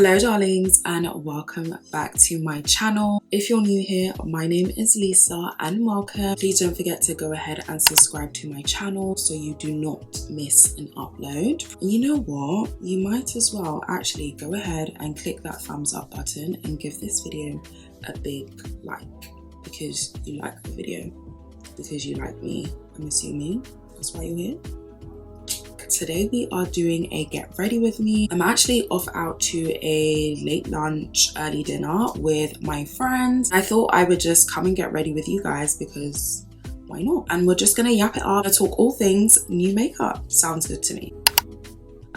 Hello darlings, and welcome back to my channel. If you're new here, my name is Lisa and welcome. Please don't forget to go ahead and subscribe to my channel so you do not miss an upload. And you know what, you might as well actually go ahead and click that thumbs up button and give this video a big like, because you like the video, because you like me. I'm assuming that's why you're here. Today we are doing a get ready with me. I'm actually off out to a late lunch, early dinner with my friends. I thought I would just come and get ready with you guys because why not? And we're just gonna yap it up and talk all things new makeup. Sounds good to me.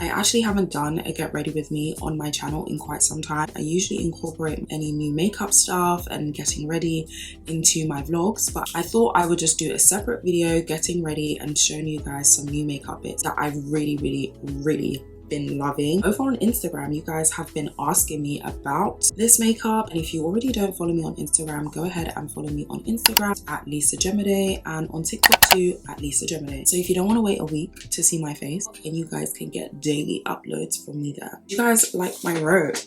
I actually haven't done a get ready with me on my channel in quite some time. I usually incorporate any new makeup stuff and getting ready into my vlogs, but I thought I would just do a separate video getting ready and showing you guys some new makeup bits that I've really been loving. Over on Instagram, you guys have been asking me about this makeup, and if you already don't follow me on Instagram, go ahead and follow me on Instagram at Lisa Gemide and on TikTok too at Lisa Gemide. So if you don't want to wait a week to see my face, and you guys can get daily uploads from me there. You guys like my robe?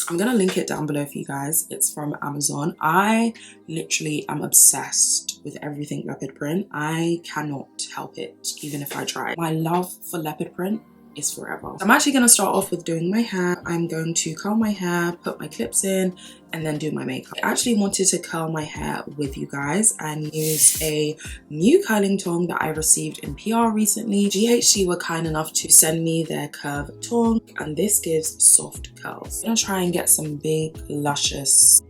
I'm gonna link it down below for you guys. It's from Amazon. I literally am obsessed with everything leopard print. I cannot help it, even if I try. My love for leopard print is forever. I'm actually going to start off with doing my hair. I'm going to curl my hair, put my clips in, and then do my makeup. I actually wanted to curl my hair with you guys and use a new curling tong that I received in PR recently. GHD were kind enough to send me their curve tong, and this gives soft curls. I'm going to try and get some big, luscious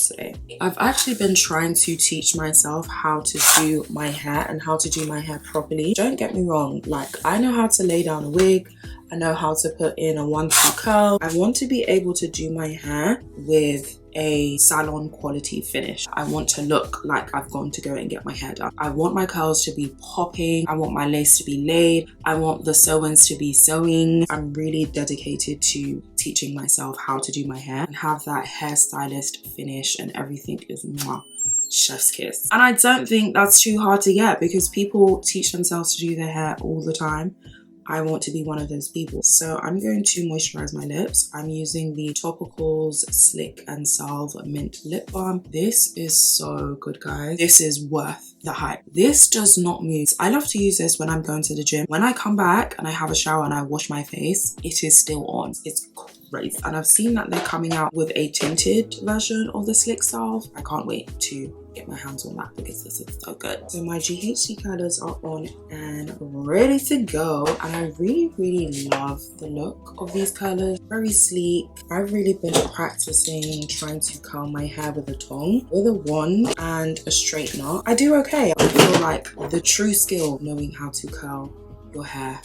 today. I've actually been trying to teach myself how to do my hair and how to do my hair properly. Don't get me wrong, like I know how to lay down a wig, I know how to put in a 1-2 curl. I want to be able to do my hair with a salon quality finish. I want to look like I've gone to go and get my hair done. I want my curls to be popping. I want my lace to be laid. I want the sew-ins to be sewing. I'm really dedicated to teaching myself how to do my hair and have that hairstylist finish, and everything is mwah, chef's kiss. And I don't think that's too hard to get because people teach themselves to do their hair all the time. I want to be one of those people. So I'm going to moisturize my lips. I'm using the Topicals Slick and Salve Mint Lip Balm. This is so good, guys. This is worth the hype. This does not move. I love to use this when I'm going to the gym. When I come back and I have a shower and I wash my face, it is still on. It's crazy. And I've seen that they're coming out with a tinted version of the Slick Salve. I can't wait to get my hands on that because this is so good. So my GHD colors are on and ready to go, and I really love the look of these colors. Very sleek. I've really been practicing trying to curl my hair with a tong, with a wand and a straightener. I do okay. I feel like the true skill of knowing how to curl your hair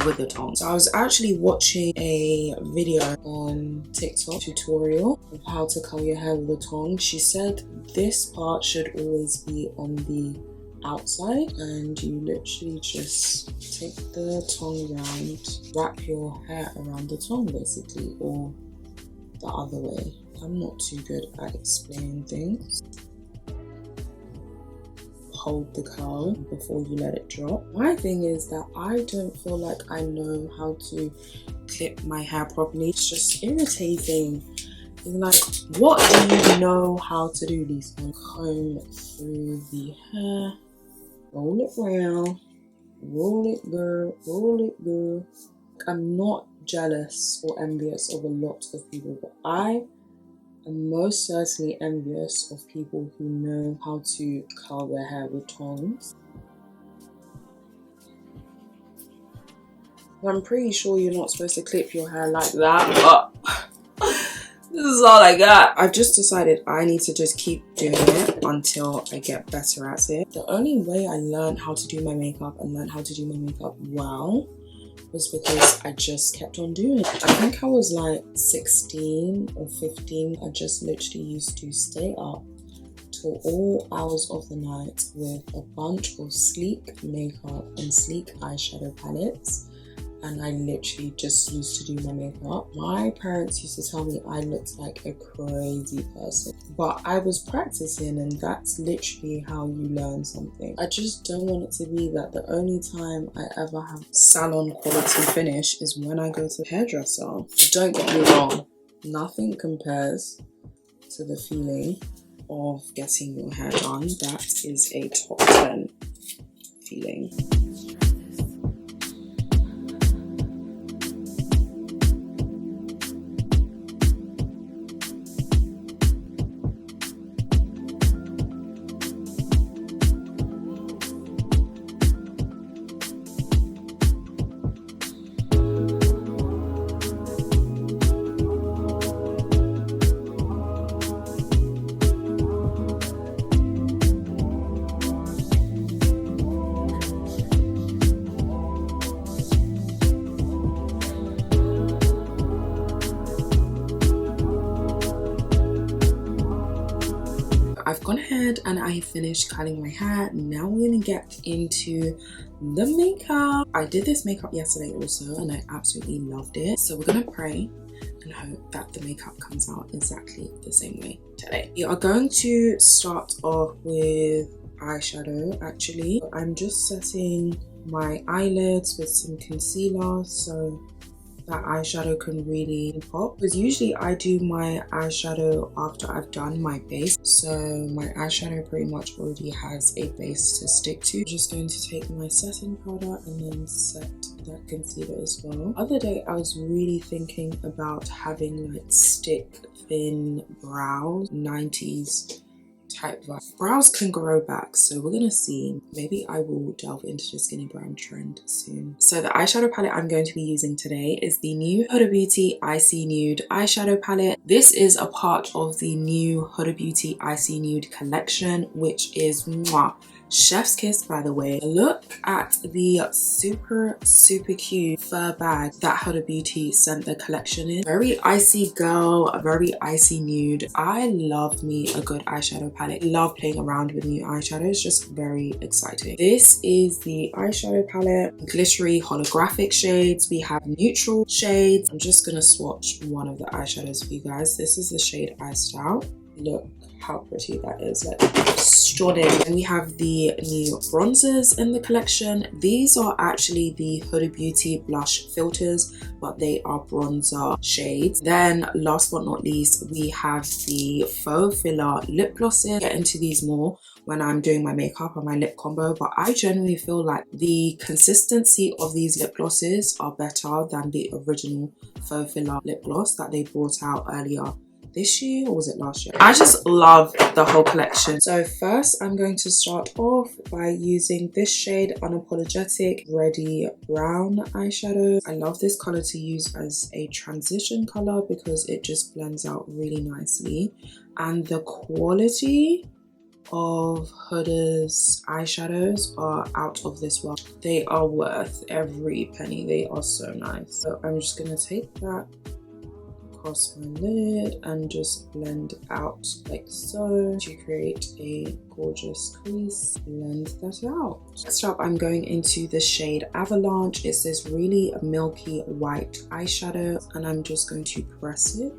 with a tong. So I was actually watching a video on TikTok tutorial of how to curl your hair with a tong. She said this part should always be on the outside, and you literally just take the tong around, wrap your hair around the tong basically, or the other way. I'm not too good at explaining things. Hold the curl before you let it drop. My thing is that I don't feel like I know how to clip my hair properly. It's just irritating. It's like, what do you know how to do, Lisa? Comb through the hair, roll it round, roll it girl, roll it girl. I'm not jealous or envious of a lot of people, but I I'm most certainly envious of people who know how to curl their hair with tongs. I'm pretty sure you're not supposed to clip your hair like that, but this is all I got. I've just decided I need to just keep doing it until I get better at it. The only way I learned how to do my makeup and learned how to do my makeup well was because I just kept on doing it. I think I was like 16 or 15. I just literally used to stay up till all hours of the night with a bunch of sleek makeup and sleek eyeshadow palettes, and I literally just used to do my makeup. My parents used to tell me I looked like a crazy person, but I was practicing, and that's literally how you learn something. I just don't want it to be that the only time I ever have salon quality finish is when I go to the hairdresser. Don't get me wrong, Nothing compares to the feeling of getting your hair done. That is a top 10 feeling. I've gone ahead and I finished curling my hair. Now we're gonna get into the makeup. I did this makeup yesterday also and I absolutely loved it. So we're gonna pray and hope that the makeup comes out exactly the same way today. We are going to start off with eyeshadow. Actually, I'm just setting my eyelids with some concealer so that eyeshadow can really pop, because usually I do my eyeshadow after I've done my base, so my eyeshadow pretty much already has a base to stick to. I'm just going to take my setting powder and then set that concealer as well. Other day I was really thinking about having like stick thin brows, 90s type vibe. Brows can grow back, so we're gonna see. Maybe I will delve into the skinny brown trend soon. So the eyeshadow palette I'm going to be using today is the new Huda Beauty Icy Nude eyeshadow palette. This is a part of the new Huda Beauty Icy Nude collection, which is mwah, chef's kiss, by the way. Look at the super cute fur bag that Huda Beauty sent the collection in. Very icy girl, very icy nude. I love me a good eyeshadow palette. Love playing around with new eyeshadows, just very exciting. This is the eyeshadow palette. Glittery holographic shades. We have neutral shades. I'm just gonna swatch one of the eyeshadows for you guys. This is the shade Iced Out. Look how pretty that is, like stunning. And we have the new bronzers in the collection. These are actually the Huda Beauty blush filters, but they are bronzer shades. Then last but not least, we have the faux filler lip glosses. Get into these more when I'm doing my makeup and my lip combo, but I generally feel like the consistency of these lip glosses are better than the original faux filler lip gloss that they brought out earlier this year, or was it last year? I just love the whole collection. So first I'm going to start off by using this shade Unapologetic Ready Brown eyeshadow. I love this color to use as a transition color because it just blends out really nicely, and the quality of Huda's eyeshadows are out of this world. They are worth every penny. They are so nice. So I'm just gonna take that across my lid and just blend out like so to create a gorgeous crease. Blend that out. Next up, I'm going into the shade Avalanche. It's this really milky white eyeshadow and I'm just going to press it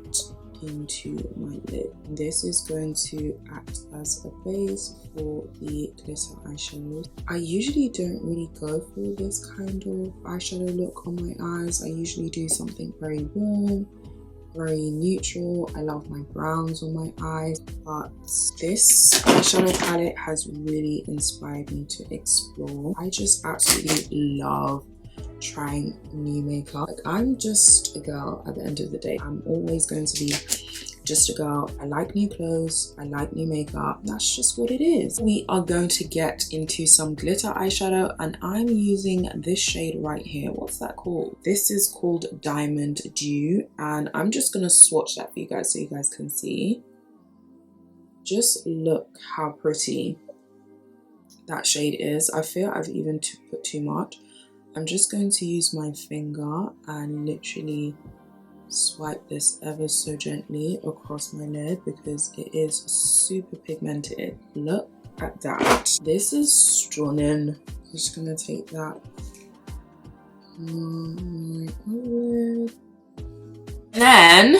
into my lid. This is going to act as a base for the glitter eyeshadows. I usually don't really go for this kind of eyeshadow look on my eyes. I usually do something very warm, very neutral. I love my browns on my eyes, but this eyeshadow palette has really inspired me to explore. I just absolutely love trying new makeup. Like, I'm just a girl at the end of the day. I'm always going to be just a girl. I like new clothes, I like new makeup. That's just what it is. We are going to get into some glitter eyeshadow and I'm using this shade right here. What's that called? This is called Diamond Dew, and I'm just gonna swatch that for you guys so you guys can see. Just look how pretty that shade is. I feel I've even put too much. I'm just going to use my finger and literally swipe this ever so gently across my lid because it is super pigmented. Look at that. This is stunning. I'm just gonna take that on my lid. Then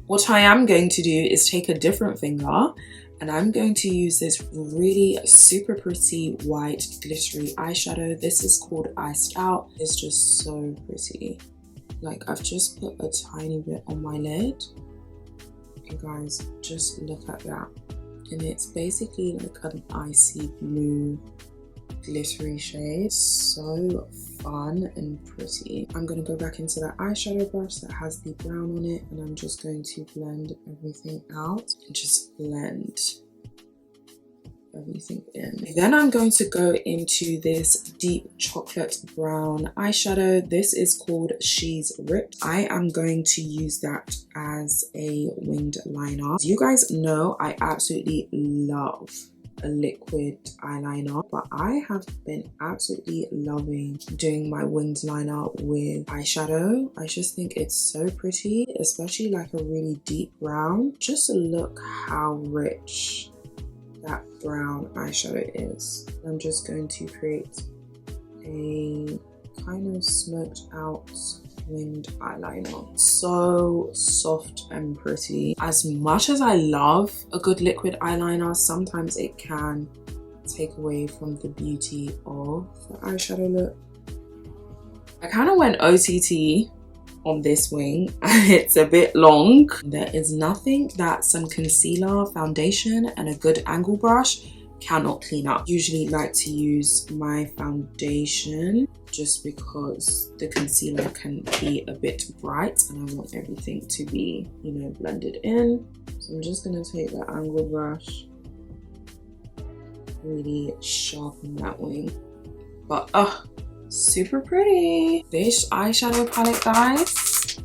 what I am going to do is take a different finger and I'm going to use this really super pretty white glittery eyeshadow. This is called Iced Out. It's just so pretty. Like, I've just put a tiny bit on my lid You guys, just look at that. And it's basically like an icy blue glittery shade. So fun and pretty. I'm going to go back into that eyeshadow brush that has the brown on it, and I'm just going to blend everything out and just blend everything in. Then I'm going to go into this deep chocolate brown eyeshadow. This is called She's Ripped. I am going to use that as a winged liner. As you guys know, I absolutely love a liquid eyeliner, but I have been absolutely loving doing my winged liner with eyeshadow. I just think it's so pretty, especially like a really deep brown. Just look how rich that brown eyeshadow is. I'm just going to create a kind of smoked out winged eyeliner. So soft and pretty. As much as I love a good liquid eyeliner, sometimes it can take away from the beauty of the eyeshadow look. I kind of went OTT on this wing. It's a bit long. There is nothing that some concealer, foundation, and a good angle brush cannot clean up. Usually like to use my foundation just because the concealer can be a bit bright and I want everything to be, you know, blended in. So I'm just gonna take the angle brush, really sharpen that wing. But super pretty. This eyeshadow palette, guys.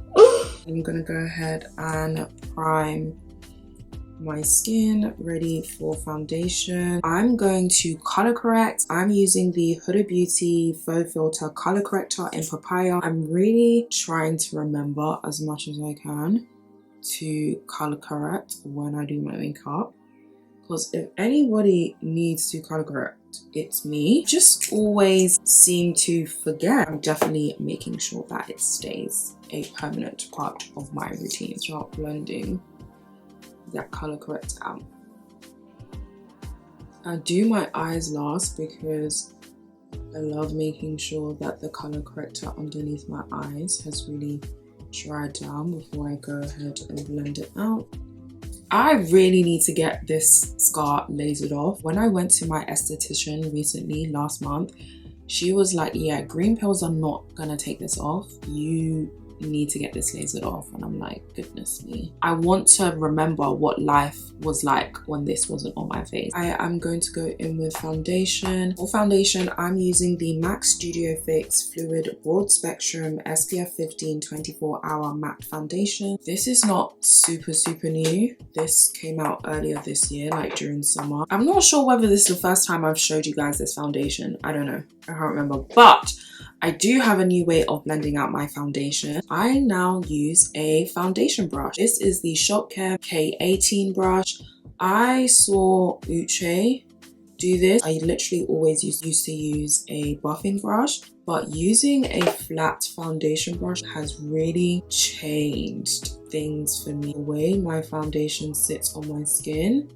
I'm gonna go ahead and prime my skin, ready for foundation. I'm going to color correct. I'm using the Huda Beauty Faux Filter Color Corrector in Papaya. I'm really trying to remember as much as I can to color correct when I do my makeup, because if anybody needs to color correct, it's me. Just always seem to forget. I'm definitely making sure that it stays a permanent part of my routine. Start blending that color correct out. I do my eyes last because I love making sure that the color corrector underneath my eyes has really dried down before I go ahead and blend it out. I really need to get this scar lasered off. When I went to my esthetician recently, last month, she was like, yeah, green pills are not gonna take this off. You need to get this lasered off. And I'm like, goodness me. I want to remember what life was like when this wasn't on my face. I am going to go in with foundation. For foundation, I'm using the MAC Studio Fix Fluid Broad Spectrum SPF 15 24-hour matte foundation. This is not super new. This came out earlier this year, like during summer. I'm not sure whether this is the first time I've showed you guys this foundation. I don't know. I can't remember. But I do have a new way of blending out my foundation. I now use a foundation brush. This is the Shop Care K18 brush. I saw Uche do this. I literally always used to use a buffing brush, but using a flat foundation brush has really changed things for me. The way my foundation sits on my skin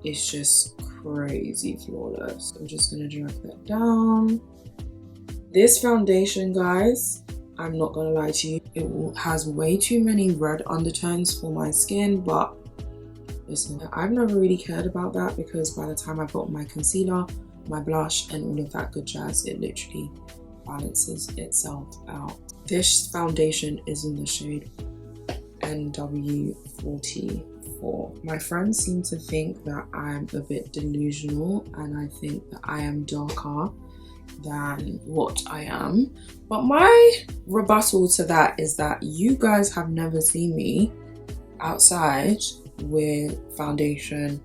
is just crazy flawless. I'm just gonna drag that down. This foundation, guys, I'm not gonna lie to you, it has way too many red undertones for my skin, but listen, I've never really cared about that because by the time I put my concealer, my blush, and all of that good jazz, it literally balances itself out. This foundation is in the shade NW44. My friends seem to think that I'm a bit delusional and I think that I am darker than what I am, but my rebuttal to that is that you guys have never seen me outside with foundation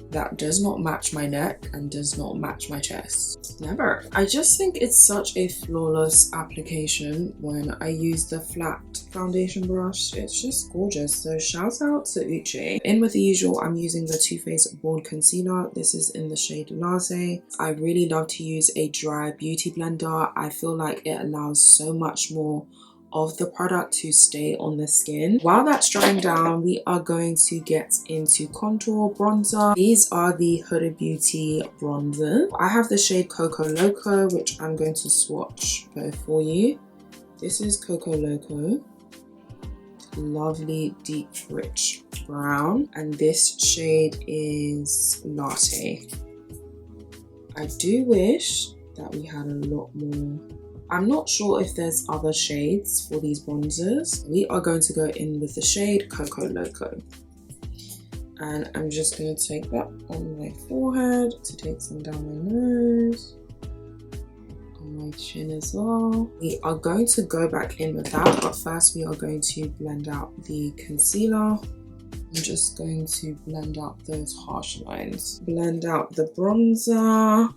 that does not match my neck and does not match my chest. Never. I just think it's such a flawless application when I use the flat foundation brush. It's just gorgeous. So shout out to Uche. In with the usual, I'm using the Too Faced Born Concealer. This is in the shade Latte. I really love to use a dry beauty blender. I feel like it allows so much more of the product to stay on the skin. While that's drying down, we are going to get into contour bronzer. These are the Huda Beauty bronzers. I have the shade Coco Loco, which I'm going to swatch both for you. This is Coco Loco. lovely deep rich brown, and this shade is Latte. I do wish that we had a lot more. I'm not sure if there's other shades for these bronzers. We are going to go in with the shade Coco Loco. And I'm just going to take that on my forehead to take some down my nose, on my chin as well. We are going to go back in with that, but first we are going to blend out the concealer. I'm just going to blend out those harsh lines. Blend out the bronzer.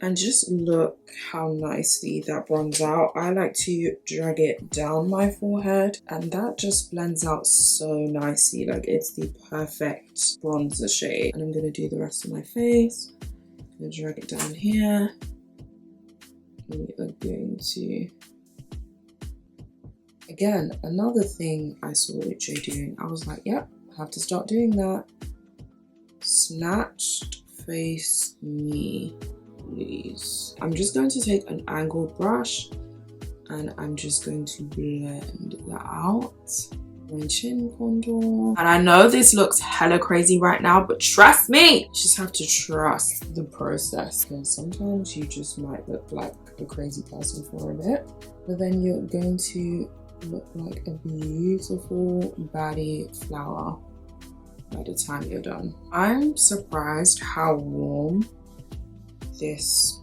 And just look how nicely that blends out. I like to drag it down my forehead, and that just blends out so nicely. Like, it's the perfect bronzer shade. And I'm gonna do the rest of my face. I'm gonna drag it down here. And we are going to, again, another thing I saw Uche doing. I was like, yep, I have to start doing that. Snatched face me. Please. I'm just going to take an angled brush and I'm just going to blend that out. My chin contour. And I know this looks hella crazy right now, but trust me, you just have to trust the process, because sometimes you just might look like a crazy person for a bit, but then you're going to look like a beautiful baddie flower by the time you're done. I'm surprised how warm this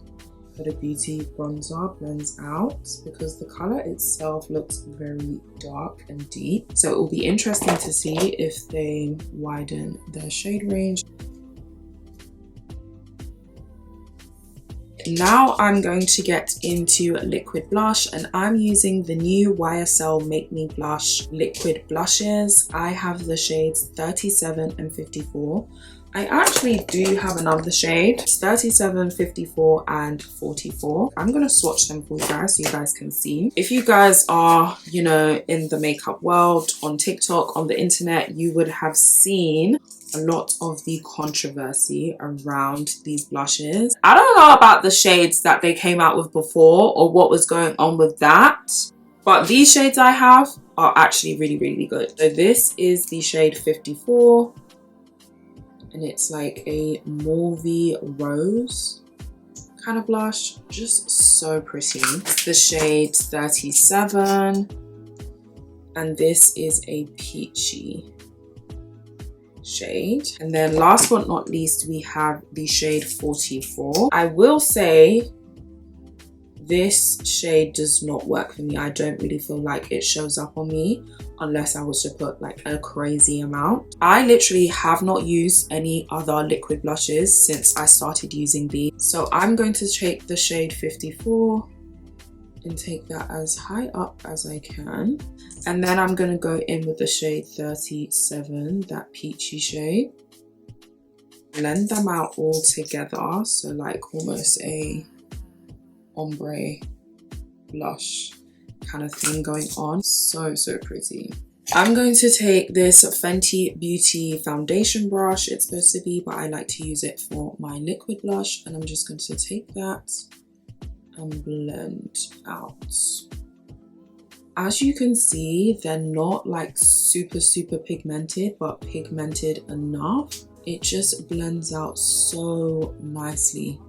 Huda Beauty bronzer blends out, because the color itself looks very dark and deep. So it will be interesting to see if they widen their shade range. Now I'm going to get into liquid blush, and I'm using the new YSL Make Me Blush liquid blushes. I have the shades 37 and 54. I actually do have another shade, 37, 54, and 44. I'm gonna swatch them for you guys so you guys can see. If you guys are, you know, in the makeup world, on TikTok, on the internet, you would have seen a lot of the controversy around these blushes. I don't know about the shades that they came out with before or what was going on with that, but these shades I have are actually really, really good. So this is the shade 54. And it's like a mauvey rose kind of blush, just so pretty. The shade 37, and this is a peachy shade. And then last but not least, we have the shade 44. I will say this shade does not work for me. I don't really feel like it shows up on me unless I was to put like a crazy amount. I literally have not used any other liquid blushes since I started using these. So I'm going to take the shade 54 and take that as high up as I can. And then I'm going to go in with the shade 37, that peachy shade. Blend them out all together. So like almost a ombre blush kind of thing going on. So pretty. I'm going to take this Fenty Beauty foundation brush. It's supposed to be, but I like to use it for my liquid blush, and I'm just going to take that and blend out. As you can see, they're not like super pigmented, but pigmented enough. It just blends out so nicely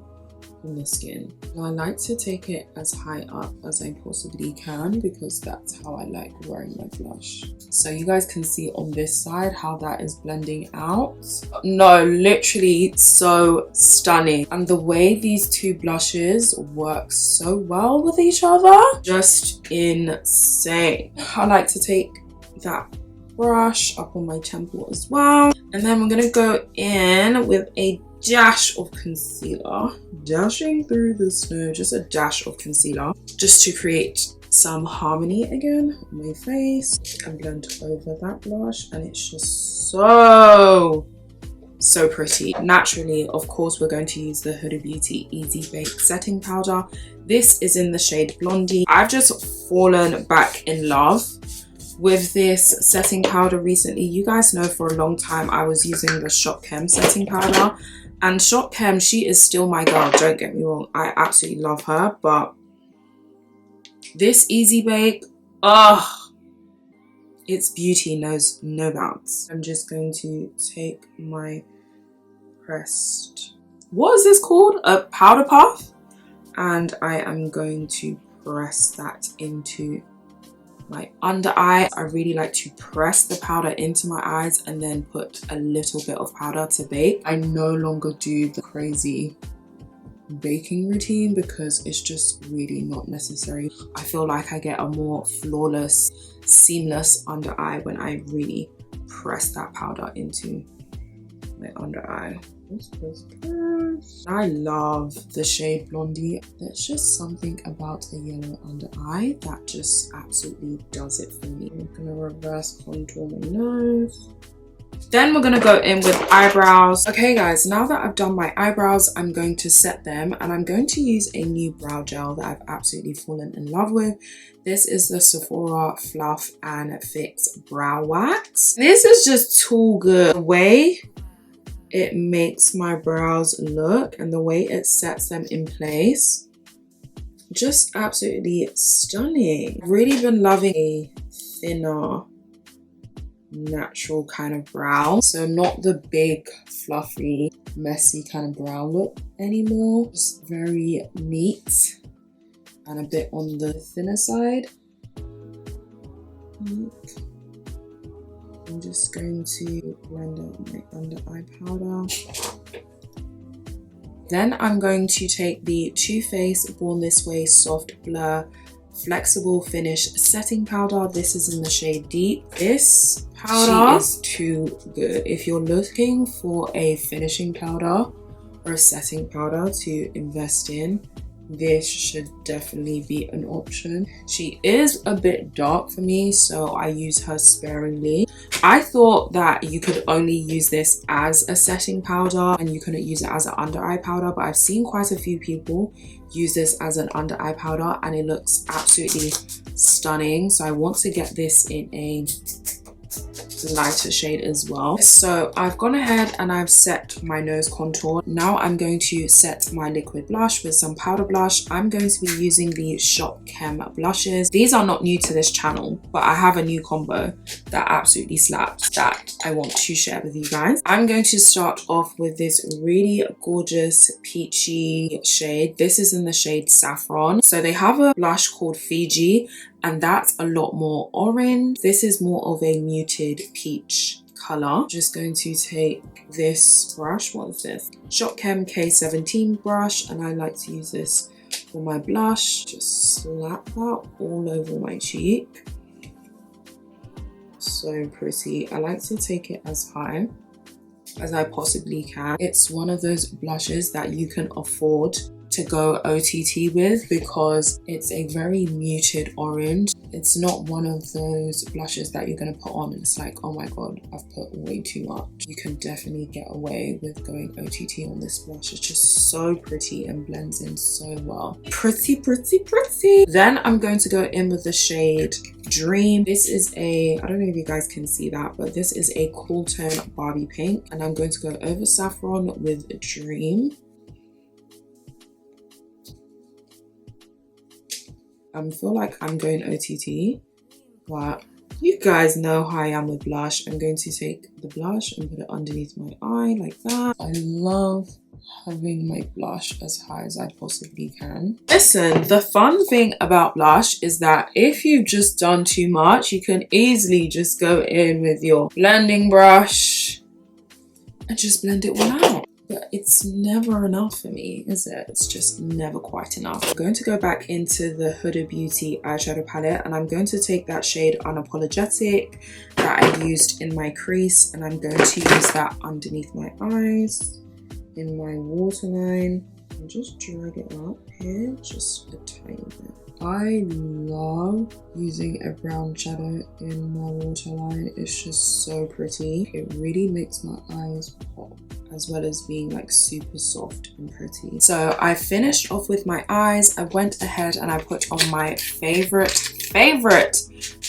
in the skin. Now I like to take it as high up as I possibly can, because that's how I like wearing my blush. So you guys can see on this side how that is blending out. No, literally so stunning. And the way these two blushes work so well with each other, just insane. I like to take that brush up on my temple as well, and then I'm gonna go in with a dash of concealer, dashing through the snow, just a dash of concealer, just to create some harmony again on my face, and blend over that blush. And it's just so pretty. Naturally, of course, we're going to use the Huda Beauty Easy Bake setting powder. This is in the shade Blondie. I've just fallen back in love with this setting powder recently. You guys know for a long time I was using the Shop Chem setting powder, and Shop Chem, she is still my girl, don't get me wrong, I absolutely love her, but this Easy Bake, Its beauty knows no bounds. I'm just going to take my pressed, what is this called? A powder puff? And I am going to press that into my under eye. I really like to press the powder into my eyes and then put a little bit of powder to bake. I no longer do the crazy baking routine because it's just really not necessary. I feel like I get a more flawless, seamless under eye when I really press that powder into my under eye. I love the shade Blondie. There's just something about a yellow under eye that just absolutely does it for me. I'm gonna reverse contour my nose. Then we're gonna go in with eyebrows. Okay guys, now that I've done my eyebrows, I'm going to set them, and I'm going to use a new brow gel that I've absolutely fallen in love with. This is the Sephora Fluff and Fix Brow Wax. This is just too good. The way it makes my brows look and the way it sets them in place, just absolutely stunning. I've really been loving a thinner, natural kind of brow, so not the big fluffy messy kind of brow look anymore. Just very neat and a bit on the thinner side. I'm just going to blend out my under eye powder. Then I'm going to take the Too Faced Born This Way Soft Blur Flexible Finish Setting Powder. This is in the shade Deep. This powder is too good. If you're looking for a finishing powder or a setting powder to invest in, this should definitely be an option. She is a bit dark for me, so I use her sparingly. I thought that you could only use this as a setting powder and you couldn't use it as an under eye powder, but I've seen quite a few people use this as an under eye powder and it looks absolutely stunning. So I want to get this in a lighter shade as well. So I've gone ahead and I've set my nose contour. Now I'm going to set my liquid blush with some powder blush. I'm going to be using the Shop Chem blushes. These are not new to this channel, but I have a new combo that absolutely slaps that I want to share with you guys. I'm going to start off with this really gorgeous peachy shade. This is in the shade Saffron. So they have a blush called Fiji, and that's a lot more orange. This is more of a muted peach color. Just going to take this brush. What is this? Shop Chem K17 brush, and I like to use this for my blush. Just slap that all over my cheek. So pretty. I like to take it as high as I possibly can. It's one of those blushes that you can afford to go OTT with because it's a very muted orange. It's not one of those blushes that you're going to put on and it's like, oh my god, I've put way too much. You can definitely get away with going OTT on this blush. It's just so pretty and blends in so well. Pretty, pretty, pretty. Then I'm going to go in with the shade Dream. This is a, I don't know if you guys can see that, but this is a cool tone Barbie pink, and I'm going to go over Saffron with Dream. I feel like I'm going OTT, but you guys know how I am with blush. I'm going to take the blush and put it underneath my eye like that. I love having my blush as high as I possibly can. Listen, the fun thing about blush is that if you've just done too much, you can easily just go in with your blending brush and just blend it all out. But it's never enough for me, is it? It's just never quite enough. I'm going to go back into the Huda Beauty eyeshadow palette, and I'm going to take that shade Unapologetic that I used in my crease, and I'm going to use that underneath my eyes in my waterline and just drag it up here just a tiny bit. I love using a brown shadow in my waterline. It's just so pretty. It really makes my eyes pop, as well as being like super soft and pretty. So I finished off with my eyes. I went ahead and I put on my favorite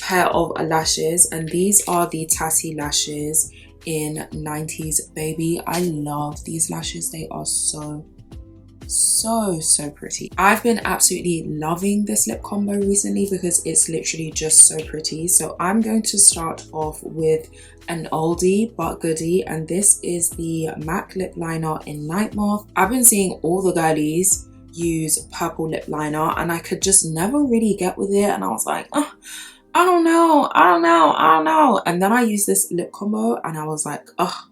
pair of lashes, and these are the Tatty lashes in 90s Baby. I love these lashes. They are so so pretty. I've been absolutely loving this lip combo recently because it's literally just so pretty. So I'm going to start off with an oldie but goodie, and this is the MAC lip liner in Night Moth. I've been seeing all the girlies use purple lip liner and I could just never really get with it, and I was like, oh, I don't know. And then I used this lip combo and I was like, oh,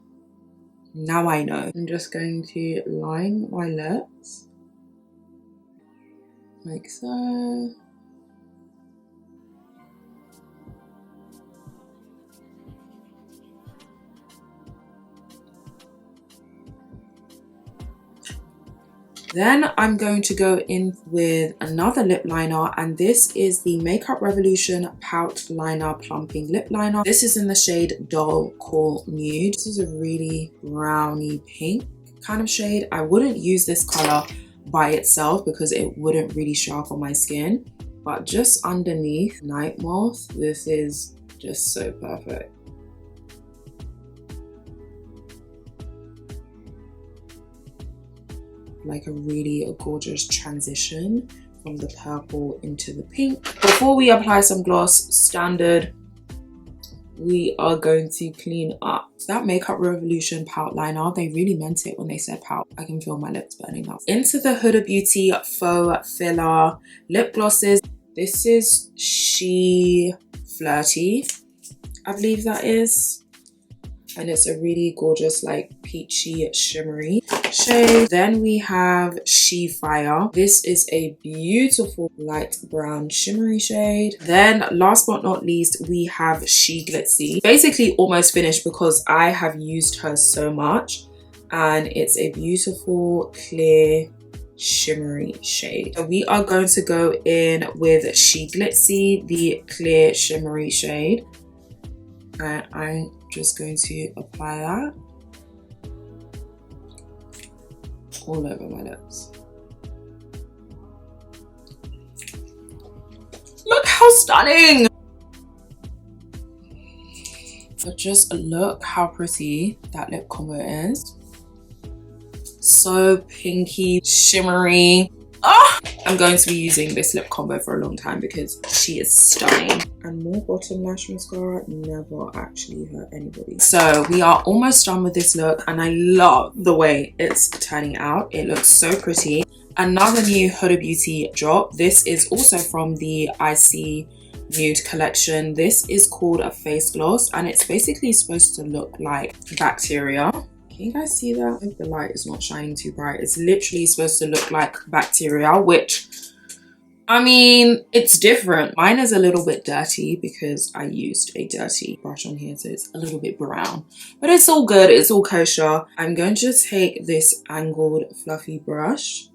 now I know. I'm just going to line my lips like so. Then I'm going to go in with another lip liner, and this is the Makeup Revolution Pout Liner Plumping Lip Liner. This is in the shade Dull Cool Nude. This is a really browny pink kind of shade. I wouldn't use this color by itself because it wouldn't really show up on my skin, but just underneath Night Moth, this is just so perfect. Like a really gorgeous transition from the purple into the pink. Before we apply some gloss, standard, we are going to clean up. That Makeup Revolution Pout Liner, they really meant it when they said pout. I can feel my lips burning up. Into the Huda Beauty Faux Filler Lip Glosses. This is She Flirty, I believe that is. And it's a really gorgeous, like peachy shimmery shade. Then we have She Fire. This is a beautiful light brown shimmery shade. Then last but not least, we have She Glitzy. Basically almost finished because I have used her so much, and it's a beautiful clear shimmery shade. So we are going to go in with She Glitzy, the clear shimmery shade, and I'm just going to apply that all over my lips. Look how stunning! But just look how pretty that lip combo is. So pinky, shimmery. Ah! I'm going to be using this lip combo for a long time because she is stunning. And more bottom lash mascara never actually hurt anybody. So we are almost done with this look, and I love the way it's turning out. It looks so pretty. Another new Huda Beauty drop. This is also from the Icy Nude collection. This is called a face gloss, and it's basically supposed to look like bacteria. Can you guys see that? I hope the light is not shining too bright. It's literally supposed to look like bacteria, which, I mean, it's different. Mine is a little bit dirty because I used a dirty brush on here, so it's a little bit brown. But it's all good, it's all kosher. I'm going to take this angled fluffy brush,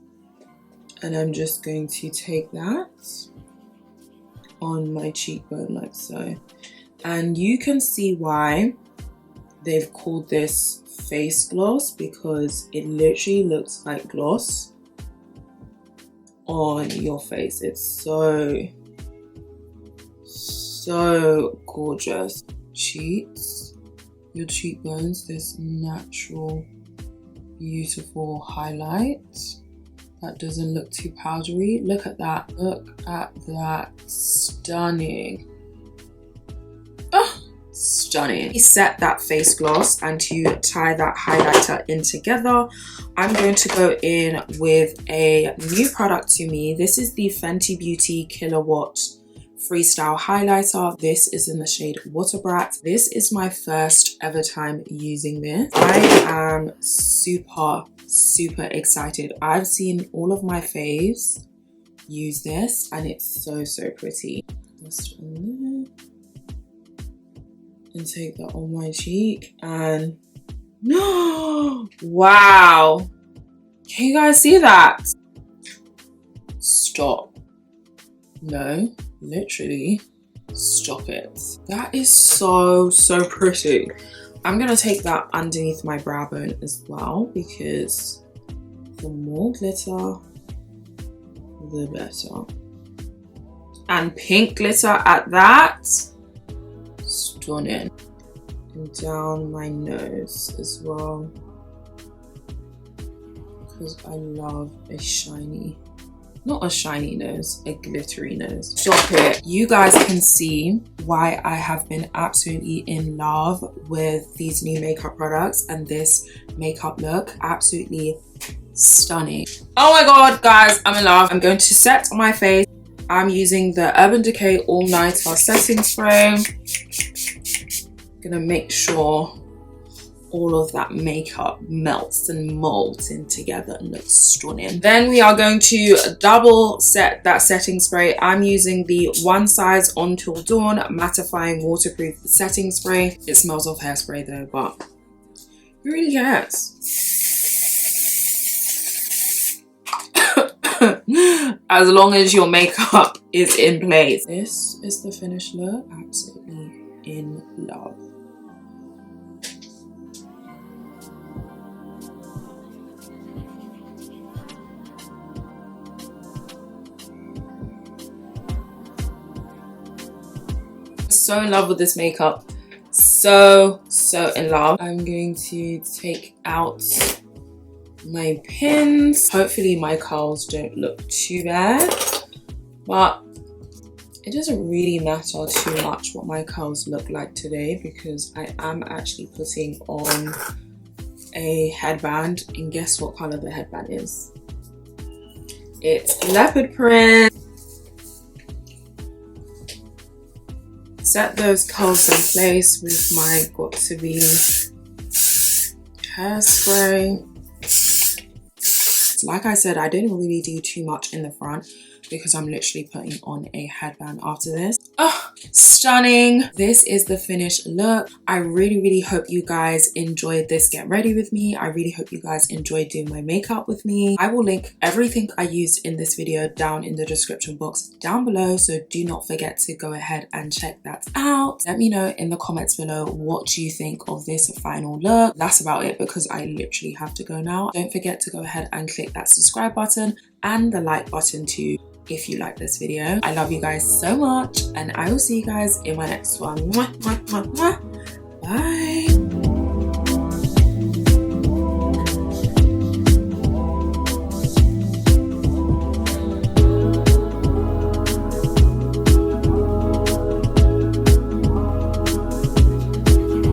and I'm just going to take that on my cheekbone like so. And you can see why they've called this face gloss, because it literally looks like gloss on your face. It's so gorgeous. Cheeks, your cheekbones, this natural beautiful highlight that doesn't look too powdery. Look at that, stunning. Oh, stunning. To set that face gloss and to tie that highlighter in together, I'm going to go in with a new product to me. This is the Fenty Beauty Kilowatt Freestyle Highlighter. This is in the shade Water Brat. This is my first ever time using this. I am super excited. I've seen all of my faves use this, and it's so pretty. Just on there. And take that on my cheek, and no, wow, can you guys see that? Stop. No, literally stop it. That is so pretty. I'm gonna take that underneath my brow bone as well, because the more glitter the better. And pink glitter at that. Stunning. And down my nose as well. because I love a shiny, not a shiny nose, a glittery nose. Stop it. You guys can see why I have been absolutely in love with these new makeup products and this makeup look. Absolutely stunning. Oh my god, guys, I'm in love. I'm going to set my face. I'm using the Urban Decay All Nighter setting spray. Gonna make sure all of that makeup melts and molds in together and looks stunning. Then we are going to double set that setting spray. I'm using the One Size Until Dawn mattifying waterproof setting spray. It smells of hairspray though, but who really cares? As long as your makeup is in place. This is the finished look. Absolutely in love. So in love with this makeup. So in love. I'm going to take out my pins. Hopefully my curls don't look too bad, but it doesn't really matter too much what my curls look like today because I am actually putting on a headband, and guess what color the headband is? It's leopard print. Set those curls in place with my Got To Be hairspray. Like I said, I didn't really do too much in the front because I'm literally putting on a headband after this. Oh, stunning. This is the finished look. I really hope you guys enjoyed this get ready with me. I really hope you guys enjoyed doing my makeup with me. I will link everything I used in this video down in the description box down below, so do not forget to go ahead and check that out. Let me know in the comments below what you think of this final look. That's about it because I literally have to go now. Don't forget to go ahead and click that subscribe button and the like button too if you like this video. I love you guys so much and I will see you guys in my next one. Bye.